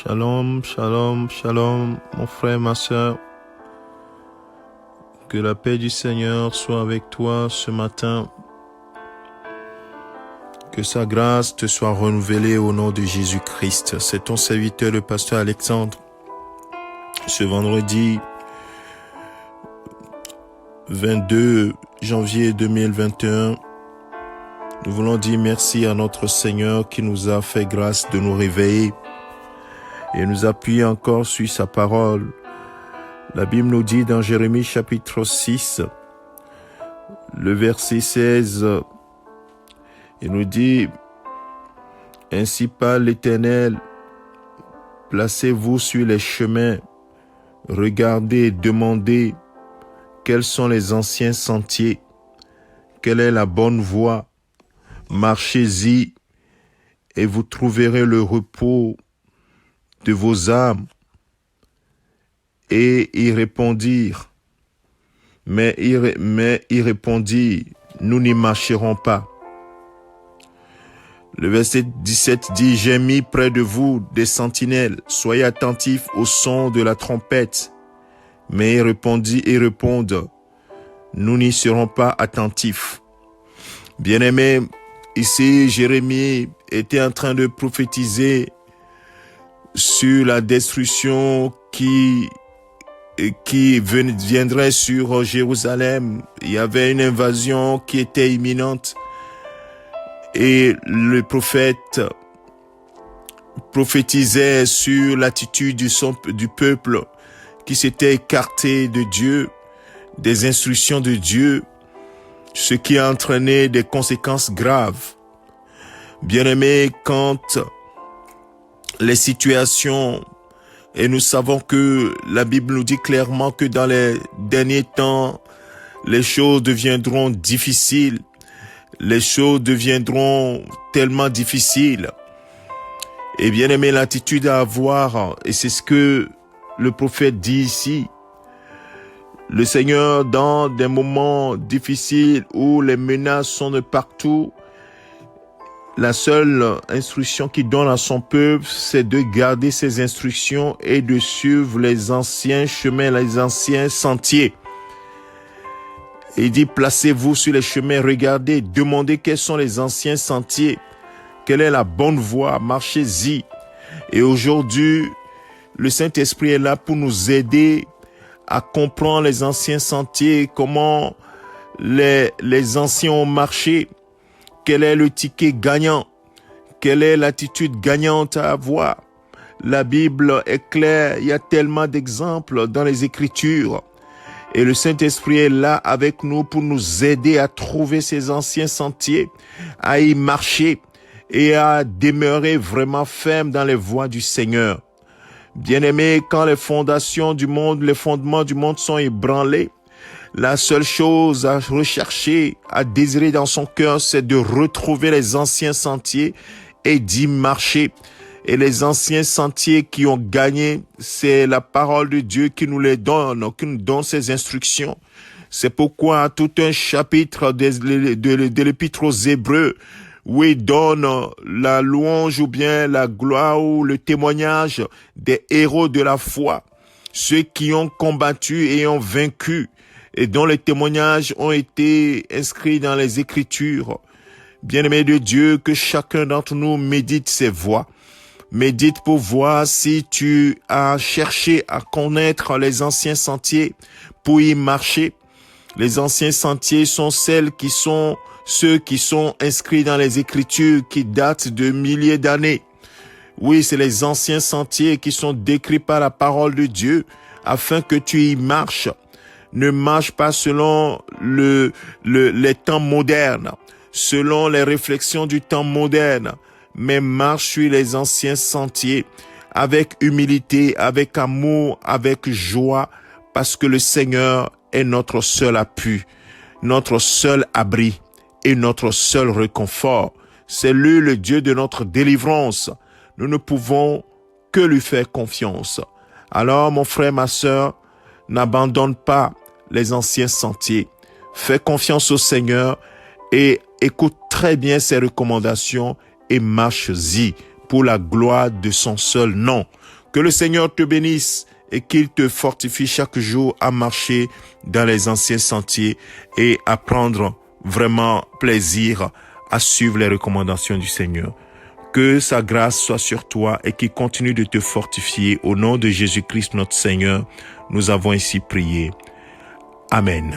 Shalom, shalom, shalom, mon frère, ma sœur. Que la paix du Seigneur soit avec toi ce matin. Que sa grâce te soit renouvelée au nom de Jésus-Christ. C'est ton serviteur, le pasteur Alexandre. Ce vendredi 22 janvier 2021, nous voulons dire merci à notre Seigneur qui nous a fait grâce de nous réveiller et nous appuyer encore sur sa parole. La Bible nous dit dans Jérémie chapitre 6, le verset 16, il nous dit « Ainsi parle l'Éternel, placez-vous sur les chemins, regardez, demandez quels sont les anciens sentiers, quelle est la bonne voie, marchez-y et vous trouverez le repos de vos âmes. » Et ils répondirent, mais ils répondirent, nous n'y marcherons pas. Le verset 17 dit, j'ai mis près de vous des sentinelles, soyez attentifs au son de la trompette. Mais ils répondent, nous n'y serons pas attentifs. Bien-aimés, ici Jérémie était en train de prophétiser sur la destruction qui viendrait sur Jérusalem. Il y avait une invasion qui était imminente et le prophète prophétisait sur l'attitude du peuple qui s'était écarté de Dieu, des instructions de Dieu, ce qui a entraîné des conséquences graves. Bien-aimés, quand les situations, et nous savons que la Bible nous dit clairement que dans les derniers temps, les choses deviendront difficiles, les choses deviendront tellement difficiles. Et bien aimé, l'attitude à avoir, et c'est ce que le prophète dit ici, le Seigneur, dans des moments difficiles où les menaces sont de partout, la seule instruction qu'il donne à son peuple, c'est de garder ses instructions et de suivre les anciens chemins, les anciens sentiers. Il dit, placez-vous sur les chemins, regardez, demandez quels sont les anciens sentiers, quelle est la bonne voie, marchez-y. Et aujourd'hui, le Saint-Esprit est là pour nous aider à comprendre les anciens sentiers, comment les anciens ont marché. Quel est le ticket gagnant? Quelle est l'attitude gagnante à avoir? La Bible est claire, il y a tellement d'exemples dans les Écritures. Et le Saint-Esprit est là avec nous pour nous aider à trouver ces anciens sentiers, à y marcher et à demeurer vraiment ferme dans les voies du Seigneur. Bien-aimés, quand les fondations du monde, les fondements du monde sont ébranlés, la seule chose à rechercher, à désirer dans son cœur, c'est de retrouver les anciens sentiers et d'y marcher. Et les anciens sentiers qui ont gagné, c'est la parole de Dieu qui nous les donne, qui nous donne ces instructions. C'est pourquoi tout un chapitre de l'Épître aux Hébreux, où il donne la louange ou bien la gloire ou le témoignage des héros de la foi, ceux qui ont combattu et ont vaincu, et dont les témoignages ont été inscrits dans les Écritures. Bien-aimés de Dieu, que chacun d'entre nous médite ces voies. Médite pour voir si tu as cherché à connaître les anciens sentiers pour y marcher. Les anciens sentiers sont ceux qui sont inscrits dans les Écritures qui datent de milliers d'années. Oui, c'est les anciens sentiers qui sont décrits par la parole de Dieu afin que tu y marches. Ne marche pas selon les temps modernes, selon les réflexions du temps moderne, mais marche sur les anciens sentiers avec humilité, avec amour, avec joie, parce que le Seigneur est notre seul appui, notre seul abri et notre seul réconfort. C'est lui le Dieu de notre délivrance. Nous ne pouvons que lui faire confiance. Alors, mon frère, ma sœur, n'abandonne pas les anciens sentiers. Fais confiance au Seigneur et écoute très bien ses recommandations et marche-y pour la gloire de son seul nom. Que le Seigneur te bénisse et qu'il te fortifie chaque jour à marcher dans les anciens sentiers et à prendre vraiment plaisir à suivre les recommandations du Seigneur. Que sa grâce soit sur toi et qu'il continue de te fortifier. Au nom de Jésus-Christ notre Seigneur, nous avons ainsi prié. Amen.